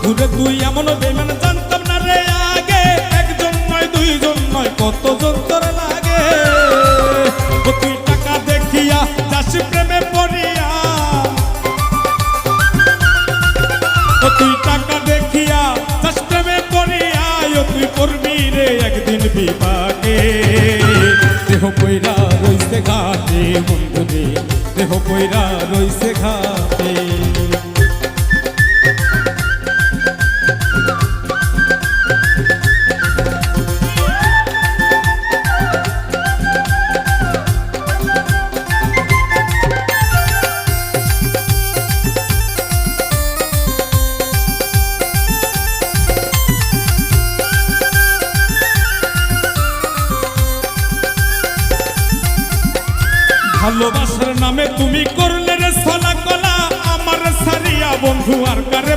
বন্ধুরে তুই এমন বেমান জানতাম না রে আগে, একজন নয় দুইজন নয় কতজন তোর লাগে। ও তুই টাকা দেখিয়া যাস প্রেমে পড়িয়া, ও তুই টাকা দেখিয়া যাস প্রেমে পড়িয়া, ও তুই করবি রে একদিন বিপাকে। দেহ পয়রা রইছে ঘাটে বন্ধুরে, দেহ পয়রা রইছে ঘাটে। ভালোবাসার নামে তুমি করলে রে ছলা কলা, আমার সারিয়া বন্ধু আর কারে